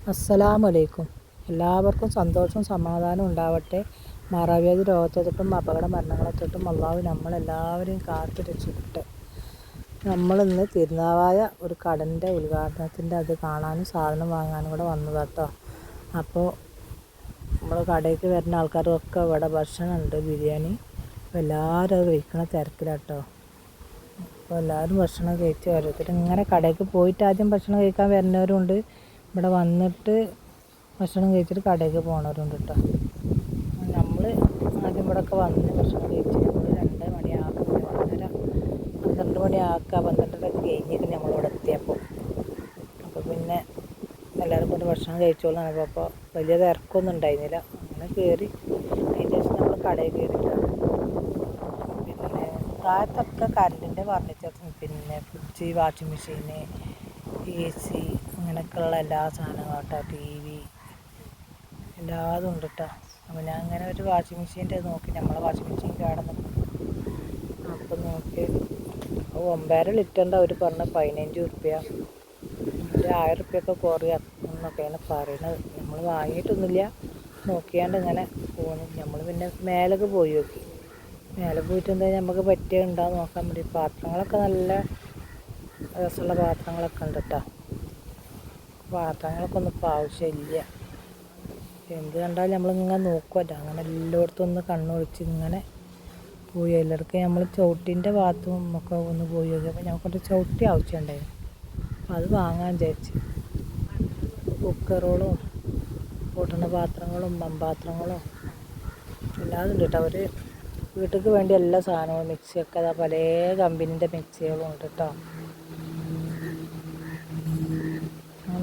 അസ്സലാമലൈക്കും. എല്ലാവർക്കും സന്തോഷവും സമാധാനവും ഉണ്ടാവട്ടെ. മാറാവ്യാധി രോഗത്തെ തൊട്ടും അപകട മരണങ്ങളെ തൊട്ടും അള്ളാഹു നമ്മളെല്ലാവരെയും കാത്തു രക്ഷിക്കട്ടെ. നമ്മളിന്ന് തിരുനാവായ ഒരു കടൻ്റെ ഉദ്ഘാടനത്തിൻ്റെ അത് കാണാനും സാധനം വാങ്ങാനും കൂടെ വന്നതാട്ടോ. അപ്പോൾ നമ്മൾ കടയ്ക്ക് വരുന്ന ആൾക്കാരൊക്കെ ഇവിടെ ഭക്ഷണമുണ്ട്, ബിരിയാണി. അപ്പോൾ എല്ലാവരും അത് കഴിക്കണ തിരക്കിലാട്ടോ. അപ്പോൾ എല്ലാവരും ഭക്ഷണം കഴിച്ച് ഓരോരുത്തർ ഇങ്ങനെ കടയ്ക്ക് പോയിട്ട് ആദ്യം ഭക്ഷണം കഴിക്കാൻ വരുന്നവരുണ്ട്, ഇവിടെ വന്നിട്ട് ഭക്ഷണം കഴിച്ചിട്ട് കടയ്ക്ക് പോണവരുണ്ട് കേട്ടോ. നമ്മൾ ആദ്യം ഇവിടെയൊക്കെ വന്ന് ഭക്ഷണം കഴിച്ച് നമ്മൾ 2 മണിയാകുമ്പോൾ 12 മണിയാക്കുക, 12:30 കഴിഞ്ഞിട്ട് നമ്മളിവിടെ എത്തിയപ്പോൾ. അപ്പോൾ പിന്നെ എല്ലാവരും കൊണ്ട് ഭക്ഷണം കഴിച്ചോളാണ്. അപ്പോൾ വലിയ തിരക്കൊന്നും ഉണ്ടായിരുന്നില്ല. അങ്ങനെ കയറി അതിന് ശേഷം നമ്മൾ കടയിൽ കയറിയിട്ടാണ്. പിന്നെ താഴത്തൊക്കെ കറണ്ടിൻ്റെ ഫർണിച്ചേഴ്സും, പിന്നെ ഫ്രിഡ്ജ്, വാഷിംഗ് മെഷീന്, AC, അങ്ങനെയൊക്കെയുള്ള എല്ലാ സാധനങ്ങളും കേട്ടോ. TV എല്ലാതും ഉണ്ട് കേട്ടോ. അപ്പോൾ ഞാൻ അങ്ങനെ ഒരു വാഷിംഗ് മെഷീൻ്റെ നോക്കി, നമ്മളെ വാഷിംഗ് മെഷീൻ അവിടെ നിൽക്കും. അപ്പം നോക്കി 9.5 ലിറ്ററിൻ്റെ അവർ പറഞ്ഞ 15 റുപ്യ, ഒരു 1000 റുപ്യൊക്കെ കുറയും എന്നൊക്കെയാണ് പറയുന്നത്. നമ്മൾ വാങ്ങിയിട്ടൊന്നുമില്ല, നോക്കിയാണ്ട് ഇങ്ങനെ പോകുന്നു. നമ്മൾ പിന്നെ മേലേക്ക് പോയി നോക്കി. മേലെ പോയിട്ട് എന്താ നമുക്ക് പറ്റിയ ഉണ്ടാകും നോക്കാൻ വേണ്ടി. പാത്രങ്ങളൊക്കെ നല്ല രസമുള്ള പാത്രങ്ങളൊക്കെ ഉണ്ട് കേട്ടോ. പാത്രങ്ങളൊക്കെ ഒന്നും ഇപ്പോൾ ആവശ്യമില്ല. എന്ത് കണ്ടാലും നമ്മളിങ്ങനെ നോക്കുമല്ലോ. അങ്ങനെ എല്ലായിടത്തും ഒന്ന് കണ്ണൊഴിച്ച് ഇങ്ങനെ പോയി. എല്ലാവർക്കും നമ്മൾ ചവിട്ടിൻ്റെ ഭാഗത്തും ഒക്കെ ഒന്ന് പോയി നോക്കി. അപ്പോൾ ഞങ്ങൾക്കൊരു ചവിട്ടി ആവശ്യമുണ്ടായിരുന്നു. അപ്പോൾ അത് വാങ്ങാൻ വിചാരിച്ച്. കുക്കറുകളും പൊട്ടണ പാത്രങ്ങളും മൺപാത്രങ്ങളും എല്ലാതും ഉണ്ട് കേട്ടോ. അവർ വീട്ടിലേക്ക് വേണ്ടി എല്ലാ സാധനങ്ങളും, മിക്സിയൊക്കെ അതാ പല കമ്പനീൻ്റെ മിക്സികളും ഉണ്ട് കേട്ടോ.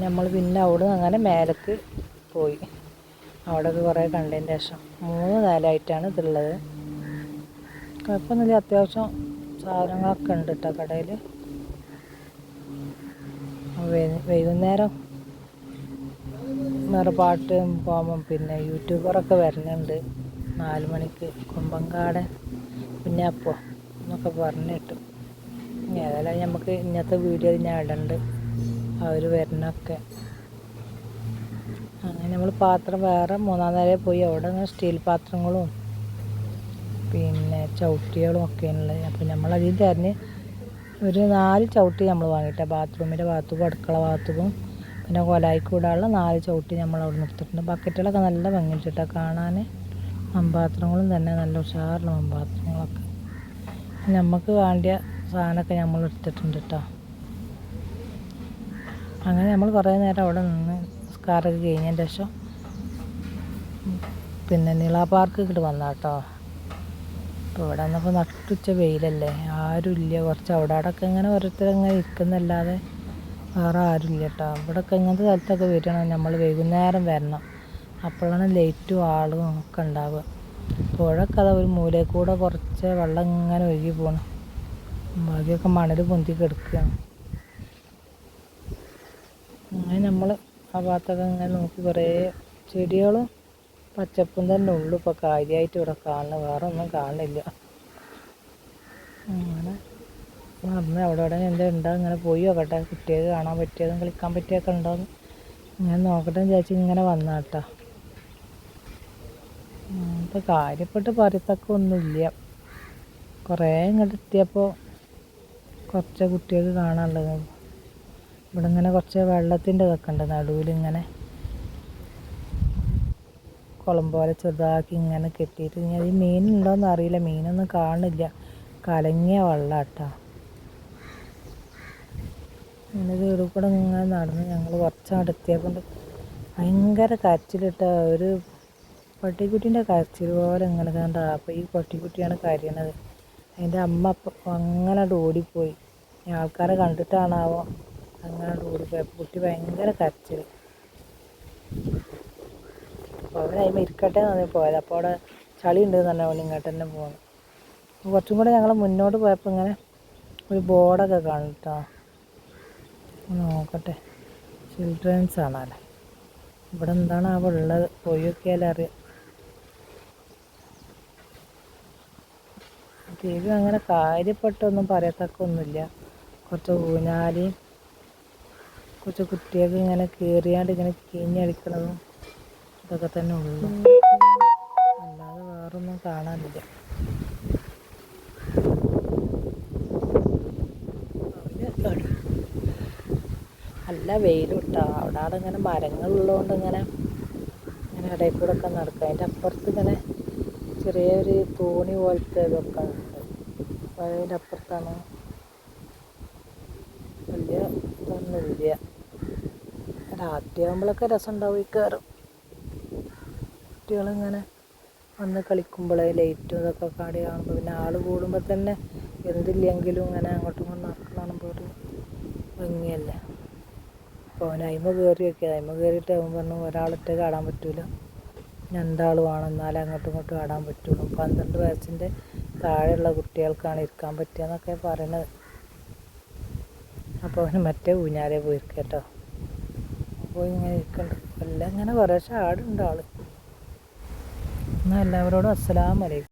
നമ്മൾ പിന്നെ അവിടെ അങ്ങനെ മേലേക്ക് പോയി. അവിടെയൊക്കെ കുറേ കണ്ടതിന് ശേഷം 3 നിലയായിട്ടാണ് ഇതുള്ളത്. കുഴപ്പമൊന്നുമില്ല, അത്യാവശ്യം സാധനങ്ങളൊക്കെ ഉണ്ട് കേട്ടോ കടയിൽ. വൈകുന്നേരം വേറെ പാട്ടും പോകുമ്പം പിന്നെ യൂട്യൂബറൊക്കെ വരുന്നുണ്ട് 4 മണിക്ക്. കുമ്പങ്കാടൻ കുഞ്ഞാപ്പോ എന്നൊക്കെ പറഞ്ഞിട്ടു. ഏതായാലും നമുക്ക് ഇന്നത്തെ വീഡിയോ ഞാൻ ഇടണ്ട് അവർ വരുന്നൊക്കെ. അങ്ങനെ നമ്മൾ പാത്രം വേറെ 3-ാം നിലയിൽ പോയി. അവിടെ അങ്ങനെ സ്റ്റീൽ പാത്രങ്ങളും പിന്നെ ചവിട്ടികളും ഒക്കെയാണുള്ളത്. അപ്പോൾ നമ്മളതിൽ തിരഞ്ഞ് ഒരു 4 ചവിട്ടി നമ്മൾ വാങ്ങിയിട്ടാണ്. ബാത്റൂമിൻ്റെ ഭാഗത്തും അടുക്കള ഭാഗത്തും പിന്നെ കൊലായിക്കൂടാനുള്ള 4 ചവിട്ടി നമ്മൾ അവിടെ നിർത്തിയിട്ടുണ്ട്. ബക്കറ്റുകളൊക്കെ നല്ല ഭംഗിച്ചിട്ടാണ് കാണാൻ. മൺപാത്രങ്ങളും തന്നെ നല്ല ഉഷാറുള്ള മൺപാത്രങ്ങളൊക്കെ. നമുക്ക് വേണ്ടിയ സാധനമൊക്കെ നമ്മൾ എടുത്തിട്ടുണ്ട് കേട്ടോ. അങ്ങനെ നമ്മൾ കുറേ നേരം അവിടെ നിന്ന് നിസ്കാരമൊക്കെ കഴിഞ്ഞതിന് ശേഷം പിന്നെ നിള പാർക്ക് ഇങ്ങോട്ട് വന്നാൽ കേട്ടോ. അപ്പോൾ ഇവിടെ വന്നപ്പോൾ നട്ടുച്ച വെയിലല്ലേ, ആരുമില്ല. കുറച്ച് അവിടെയൊക്കെ ഇങ്ങനെ ഓരോരുത്തരങ്ങനെ ഇരിക്കുന്നല്ലാതെ വേറെ ആരുമില്ല കേട്ടോ. ഇവിടെയൊക്കെ ഇങ്ങനത്തെ സ്ഥലത്തൊക്കെ വരികയാണെങ്കിൽ നമ്മൾ വൈകുന്നേരം വരണം. അപ്പോഴാണ് ലൈറ്റും ആളും ഒക്കെ ഉണ്ടാവുക. പുഴയൊക്കെ അത് ഒരു മൂലയിൽ കൂടെ കുറച്ച് വെള്ളം ഇങ്ങനെ ഒഴുകി പോകണം. ബാക്കിയൊക്കെ മണൽ പൊന്തി കിടക്കുകയാണ്. അങ്ങനെ നമ്മൾ ആ ഭാഗത്തൊക്കെ ഇങ്ങനെ നോക്കി കുറേ ചെടികളും പച്ചപ്പും തന്നെ ഉള്ളു ഇപ്പോൾ കാര്യമായിട്ട് ഇവിടെ കാണുന്നത്. വേറെ ഒന്നും കാണുന്നില്ല. അങ്ങനെ നടന്ന് അവിടെ എന്താ ഉണ്ടാകും ഇങ്ങനെ പോയി നോക്കട്ടെ. കുട്ടികൾക്ക് കാണാൻ പറ്റിയതും കളിക്കാൻ പറ്റിയൊക്കെ ഉണ്ടാകും ഇങ്ങനെ നോക്കട്ടെ വിചാരിച്ച് ഇങ്ങനെ വന്ന കേട്ടോ. ഇപ്പോൾ കാര്യപ്പെട്ട് പറയത്തക്ക ഒന്നുമില്ല. കുറേ ഇങ്ങോട്ട് എത്തിയപ്പോൾ കുറച്ച് കുട്ടികൾക്ക് കാണാനുള്ളത്. ഇവിടെ ഇങ്ങനെ കുറച്ച് വെള്ളത്തിൻ്റെ ഇതൊക്കെ ഉണ്ട് നടുവിലിങ്ങനെ കുളം പോലെ ചെറുതാക്കി ഇങ്ങനെ കെട്ടിയിട്ട്. ഇനി അത് മീനുണ്ടോയെന്ന് അറിയില്ല, മീനൊന്നും കാണില്ല, കലങ്ങിയ വെള്ളം കേട്ടോ. ഇങ്ങനെ വീട് കൂടെ ഇങ്ങനെ നടന്ന് ഞങ്ങൾ കുറച്ചങ്ങോട്ട് എത്തിയപ്പോൾ ഭയങ്കര കരച്ചിലിട്ട ഒരു പട്ടിക്കുട്ടീൻ്റെ കരച്ചിൽ പോലെ ഇങ്ങനെ കണ്ട. അപ്പോൾ ഈ പട്ടിക്കുട്ടിയാണ് കരയണത്. അതിൻ്റെ അമ്മ അങ്ങനെ ഓടിപ്പോയി. ആൾക്കാരെ കണ്ടിട്ടാണാവോ അങ്ങനെ ഓടിപ്പോയി. അപ്പോൾ കുട്ടി ഭയങ്കര കരച്ചിൽ. അപ്പോൾ അവരതിന് ഇരിക്കട്ടെ എന്ന് പറഞ്ഞ് പോയത്. അപ്പോൾ അവിടെ ചളി ഉണ്ടെന്ന് പറഞ്ഞാൽ ഇങ്ങോട്ട് തന്നെ പോകണം. കുറച്ചും കൂടെ ഞങ്ങൾ മുന്നോട്ട് പോയപ്പോൾ ഇങ്ങനെ ഒരു ബോർഡൊക്കെ കാണും കേട്ടോ. നോക്കട്ടെ, ചിൽഡ്രൻസ് ആണല്ലേ. ഇവിടെ എന്താണ് അവിടെ ഉള്ളത് പോയി നോക്കിയാലേ അറിയാം. TV അങ്ങനെ കാര്യപ്പെട്ടൊന്നും പറയത്തക്ക ഒന്നുമില്ല. കുറച്ച് ഊഞ്ഞാലിയും കുറച്ച് കുട്ടികൾക്ക് ഇങ്ങനെ കയറിയാണ്ട് ഇങ്ങനെ കീഞ്ഞടിക്കണതും ഇതൊക്കെ തന്നെ ഉള്ളൂ, അല്ലാതെ വേറൊന്നും കാണാനില്ല. നല്ല വെയിലും ഇട്ടാ അവിടെ ഇങ്ങനെ മരങ്ങളുള്ളതുകൊണ്ട് ഇങ്ങനെ ഇടയിൽ കൂടെ ഒക്കെ നടക്കുക. അതിൻ്റെ അപ്പുറത്ത് ഇങ്ങനെ ചെറിയൊരു തോണി പോലത്തെ ഇതൊക്കെ ഉണ്ട്. അപ്പോൾ അതിൻ്റെ അപ്പുറത്താണ്, വലിയ ഇതൊന്നുമില്ല. രാത്രിയാകുമ്പോഴൊക്കെ രസം ഉണ്ടാവും. ഈ കയറും കുട്ടികളിങ്ങനെ വന്ന് കളിക്കുമ്പോഴേ ലൈറ്റും ഇതൊക്കെ കാടി കാണുമ്പോൾ, പിന്നെ ആൾ കൂടുമ്പോൾ തന്നെ എന്തില്ലെങ്കിലും ഇങ്ങനെ അങ്ങോട്ടും ഇങ്ങോട്ടും നടക്കണം കാണുമ്പോൾ ഒരു ഭംഗിയല്ലേ. അപ്പോൾ അവൻ അതിമ കയറി നോക്കിയത്, അതിമ കയറിയിട്ട് അവൻ പറഞ്ഞു ഒരാളിട്ട് കാണാൻ പറ്റില്ല, രണ്ടാൾ വേണം എന്നാലേ അങ്ങോട്ടും ഇങ്ങോട്ടും ആടാൻ പറ്റുള്ളൂ. 12 വയസ്സിൻ്റെ താഴെയുള്ള കുട്ടികൾക്കാണ് ഇരിക്കാൻ പറ്റുക എന്നൊക്കെ പറയണത്. അപ്പോൾ അവന് മറ്റേ ഊഞ്ഞാലേ പോയിരിക്കുക കേട്ടോ. അപ്പോൾ ഇങ്ങനെ ഇരിക്കുന്നുണ്ട്, എല്ലാം ഇങ്ങനെ കുറേശ്ശെ ആടുണ്ട് ആൾ. എന്നാൽ എല്ലാവരോടും അസ്സലാമു അലൈക്കും.